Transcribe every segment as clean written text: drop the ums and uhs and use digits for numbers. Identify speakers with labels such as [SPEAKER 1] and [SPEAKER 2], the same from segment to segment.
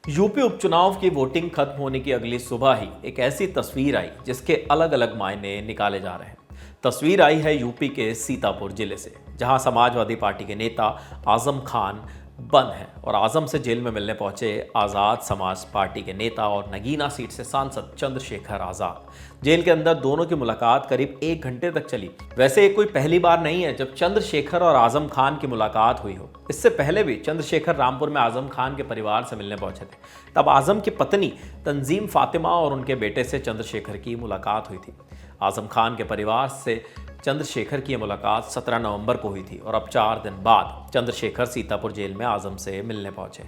[SPEAKER 1] UP उपचुनाव की voting खत्म होने की अगली सुबह ही एक ऐसी तस्वीर आई जिसके अलग अलग मायने निकाले जा रहे हैं। तस्वीर आई है यूपी के सीतापुर जिले से, जहां समाजवादी पार्टी के नेता आजम खान बंद हैं और आजम से जेल में मिलने पहुंचे आज़ाद समाज पार्टी के नेता और नगीना सीट से सांसद चंद्रशेखर आज़ाद। जेल के अंदर दोनों की मुलाकात करीब 1 घंटे तक चली। वैसे ये कोई पहली बार नहीं है जब चंद्रशेखर और आजम खान की मुलाकात हुई हो। इससे पहले भी चंद्रशेखर रामपुर में आजम खान के परिवार से मिलने पहुंचे थे। तब आजम की पत्नी तंजीम फातिमा और उनके बेटे से चंद्रशेखर की मुलाकात हुई थी। आजम खान के परिवार से चंद्रशेखर की मुलाकात 17 नवंबर को हुई थी और अब 4 दिन बाद चंद्रशेखर सीतापुर जेल में आजम से मिलने पहुंचे।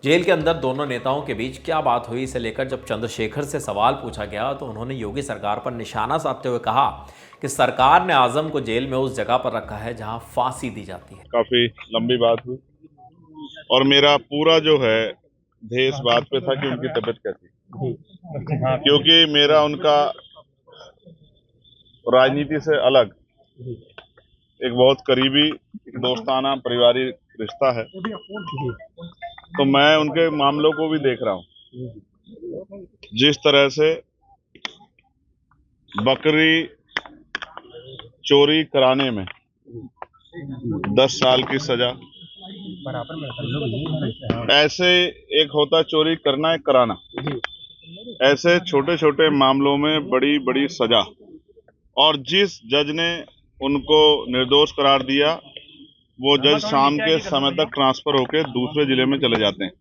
[SPEAKER 1] जेल के अंदर दोनों नेताओं के बीच क्या बात हुई इसे लेकर जब चंद्रशेखर से सवाल पूछा गया तो उन्होंने योगी सरकार पर निशाना साधते हुए कहा कि सरकार ने आजम को जेल में उस जगह पर रखा है जहां फांसी दी जाती है।
[SPEAKER 2] काफी लंबी बात हुई और मेरा पूरा जो है ध्येय इस बात पे था कि उनकी तबीयत कैसी, क्योंकि मेरा उनका राजनीति से अलग एक बहुत करीबी दोस्ताना पारिवारिक रिश्ता है, तो मैं उनके मामलों को भी देख रहा हूं। जिस तरह से बकरी चोरी कराने में 10 साल की सजा, ऐसे एक होता चोरी करना एक कराना, ऐसे छोटे छोटे मामलों में बड़ी बड़ी सजा। और जिस जज ने उनको निर्दोष करार दिया वो जज शाम के समय तक ट्रांसफर होकर दूसरे जिले में चले जाते हैं।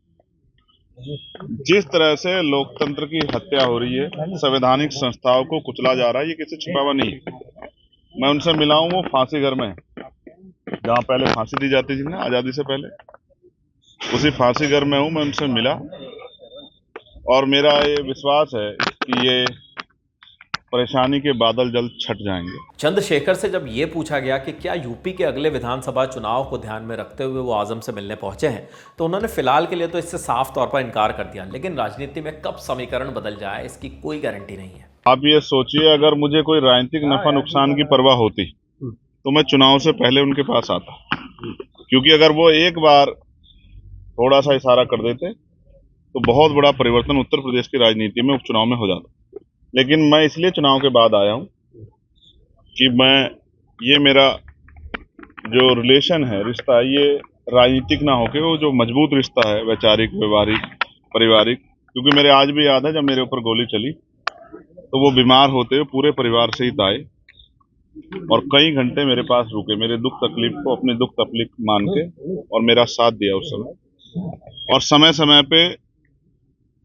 [SPEAKER 2] जिस तरह से लोकतंत्र की हत्या हो रही है, संवैधानिक संस्थाओं को कुचला जा रहा है, ये किसी छिपावा नहीं है। मैं उनसे मिला हूं, वो फांसी घर में है जहां पहले फांसी दी जाती थी ना आजादी से पहले, उसी फांसी घर में हूं। मैं उनसे मिला और मेरा ये विश्वास है कि ये परेशानी के बादल जल्द छट जाएंगे।
[SPEAKER 1] चंद्रशेखर से जब ये पूछा गया कि क्या यूपी के अगले विधानसभा चुनाव को ध्यान में रखते हुए वो आजम से मिलने पहुंचे हैं, तो उन्होंने फिलहाल के लिए तो इससे साफ तौर पर इनकार कर दिया। लेकिन राजनीति में कब समीकरण बदल जाए इसकी कोई गारंटी नहीं है।
[SPEAKER 2] आप ये सोचिए, अगर मुझे कोई राजनीतिक नफा नुकसान की परवाह होती तो मैं चुनाव से पहले उनके पास आता, क्योंकि अगर वो एक बार थोड़ा सा इशारा कर देते तो बहुत बड़ा परिवर्तन उत्तर प्रदेश की राजनीति में उपचुनाव में हो जाता। लेकिन मैं इसलिए चुनाव के बाद आया हूं कि ये मेरा जो रिलेशन है, रिश्ता है, ये राजनीतिक ना होके वो जो मजबूत रिश्ता है, वैचारिक, व्यवहारिक, पारिवारिक। क्योंकि मेरे आज भी याद है जब मेरे ऊपर गोली चली तो वो बीमार होते हुए पूरे परिवार सहित आए और कई घंटे मेरे पास रुके, मेरे दुख तकलीफ को अपने दुख तकलीफ मान के, और मेरा साथ दिया उस समय। और समय समय पे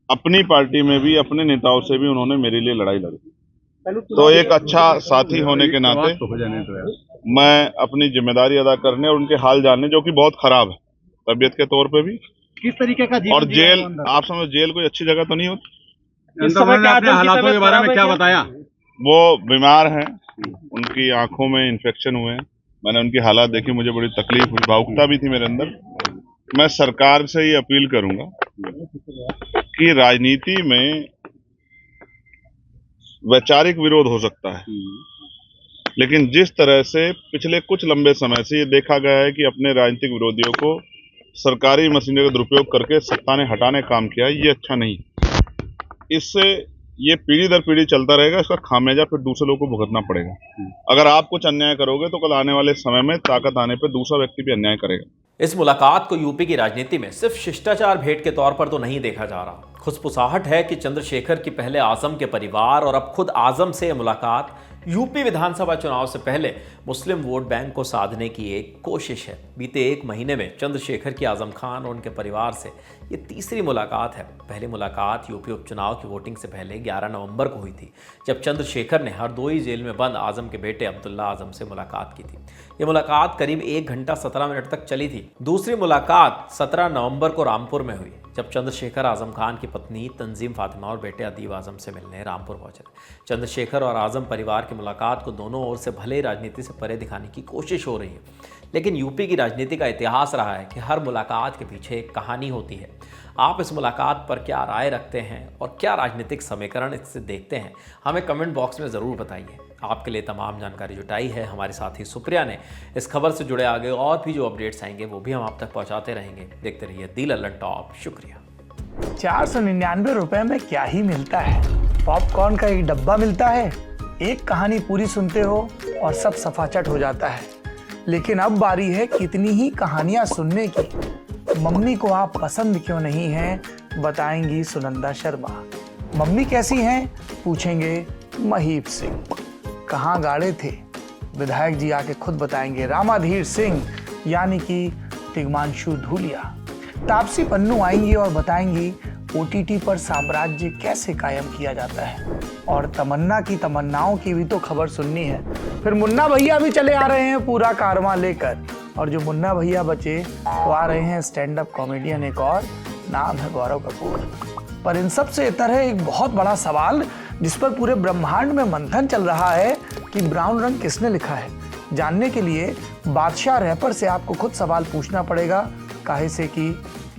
[SPEAKER 2] अपनी पार्टी में भी अपने नेताओं से भी उन्होंने मेरे लिए लड़ाई लड़ी। तो एक अच्छा साथी होने के नाते मैं अपनी जिम्मेदारी अदा करने और उनके हाल जानने, जो कि बहुत खराब है तबीयत के तौर पे भी,
[SPEAKER 3] किस तरीके का
[SPEAKER 2] और जेल, आप समझ, जेल कोई अच्छी जगह तो नहीं होती।
[SPEAKER 3] इस समय के अपने हालातों के बारे में क्या बताया?
[SPEAKER 2] वो बीमार हैं, उनकी आंखों में इन्फेक्शन हुए हैं। मैंने उनकी हालात देखी, मुझे बड़ी तकलीफ हुई, भावुकता भी थी मेरे अंदर। मैं सरकार से ये अपील करूंगा कि राजनीति में वैचारिक विरोध हो सकता है, लेकिन जिस तरह से पिछले कुछ लंबे समय से ये देखा गया है कि अपने राजनीतिक विरोधियों को सरकारी मशीनरी का दुरुपयोग करके सत्ता ने हटाने का काम किया, ये अच्छा नहीं। इससे ये पीढ़ी दर पीढ़ी चलता रहेगा, इसका खामियाजा फिर दूसरे लोगों को भुगतना पड़ेगा। अगर आप कुछ अन्याय करोगे तो कल आने वाले समय में ताकत आने पर दूसरा व्यक्ति भी अन्याय करेगा।
[SPEAKER 1] इस मुलाकात को यूपी की राजनीति में सिर्फ शिष्टाचार भेंट के तौर पर तो नहीं देखा जा रहा। खुशपुसाहट है कि चंद्रशेखर की पहले आजम के परिवार और अब खुद आजम से मुलाकात यूपी विधानसभा चुनाव से पहले मुस्लिम वोट बैंक को साधने की एक कोशिश है। बीते 1 महीने में चंद्रशेखर की आजम खान और उनके परिवार से ये तीसरी मुलाकात है। पहली मुलाकात यूपी उपचुनाव की वोटिंग से पहले 11 नवंबर को हुई थी, जब चंद्रशेखर ने हरदोई जेल में बंद आजम के बेटे अब्दुल्ला आजम से मुलाकात की थी। ये मुलाकात करीब 1 घंटा 17 मिनट तक चली थी। दूसरी मुलाकात 17 नवंबर को रामपुर में हुई, जब चंद्रशेखर आजम खान की पत्नी तंजीम फातिमा और बेटे अदीब आजम से मिलने रामपुर पहुंचे। चंद्रशेखर और आजम परिवार की मुलाकात को दोनों ओर से भले राजनीति से परे दिखाने की कोशिश हो रही है, लेकिन यूपी की राजनीति का इतिहास रहा है कि हर मुलाकात के पीछे एक कहानी होती है। आप इस मुलाकात पर क्या राय रखते हैं और क्या राजनीतिक समीकरण इससे देखते हैं, हमें कमेंट बॉक्स में ज़रूर बताइए। आपके लिए तमाम जानकारी जुटाई है हमारे साथी सुप्रिया ने। इस खबर से जुड़े आगे और भी जो अपडेट्स आएंगे वो भी हम आप तक पहुंचाते रहेंगे। देखते रहिए दी लल्लन टॉप। शुक्रिया।
[SPEAKER 4] 499 रुपए में क्या ही मिलता है। पॉपकॉर्न का एक डब्बा मिलता है, एक कहानी पूरी सुनते हो और सब सफाचट हो जाता है। लेकिन अब बारी है कितनी ही कहानियां सुनने की। मम्मी को आप पसंद क्यों नहीं हैं, बताएंगी सुनंदा शर्मा। मम्मी कैसी हैं, पूछेंगे महीप सिंह। कहाँ गाड़े थे, विधायक जी आके खुद बताएंगे रामाधीर सिंह यानी कि तिग्मांशु धूलिया। तापसी पन्नू आएंगी और बताएंगी ओटीटी पर साम्राज्य कैसे कायम किया जाता है। और तमन्ना की तमन्नाओं की भी तो खबर सुननी है। फिर मुन्ना भैया भी चले आ रहे हैं पूरा कारवां लेकर, और जो मुन्ना भैया बचे तो आ रहे हैं स्टैंड अप कॉमेडियन, एक और नाम है गौरव कपूर। पर इन सब से इतर है एक बहुत बड़ा सवाल जिस पर पूरे ब्रह्मांड में मंथन चल रहा है कि ब्राउन रंग किसने लिखा है। जानने के लिए बादशाह रैपर से आपको खुद सवाल पूछना पड़ेगा, काहे से कि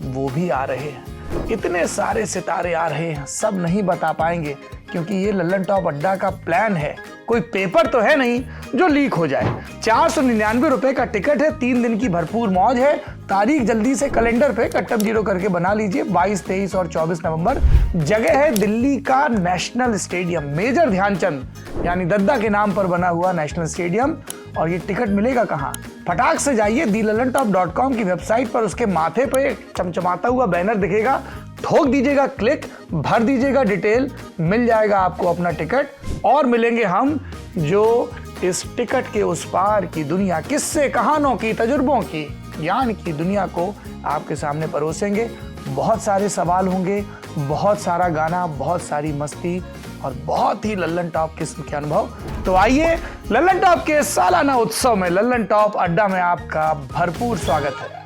[SPEAKER 4] वो भी आ रहे हैं। इतने सारे सितारे आ रहे हैं, सब नहीं बता पाएंगे क्योंकि ये लल्लन टॉप अड्डा का प्लान है। कोई पेपर तो है नहीं जो लीक हो जाए। 499 रुपए का टिकट है, 3 दिन की भरपूर मौज है। तारीख जल्दी से कैलेंडर पे कट्टम जीरो करके बना लीजिए। 22, 23 और 24 नवंबर। जगह है दिल्ली का नेशनल स्टेडियम, मेजर ध्यानचंद यानी दद्दा के नाम पर बना हुआ नेशनल स्टेडियम। और ये टिकट मिलेगा कहाँ? फटाक से जाइए thelallanTop.com की वेबसाइट पर, उसके माथे पे चमचमाता हुआ बैनर दिखेगा, ठोक दीजिएगा क्लिक, भर दीजिएगा डिटेल, मिल जाएगा आपको अपना टिकट। और मिलेंगे हम जो इस टिकट के उस पार की दुनिया, किस्से कहानों की, तजुर्बों की, ज्ञान की दुनिया को आपके सामने परोसेंगे। बहुत सारे सवाल होंगे, बहुत सारा गाना, बहुत सारी मस्ती और बहुत ही लल्लन टॉप किस्म के अनुभव। तो आइए लल्लन टॉप के सालाना उत्सव में लल्लन टॉप अड्डा में आपका भरपूर स्वागत है।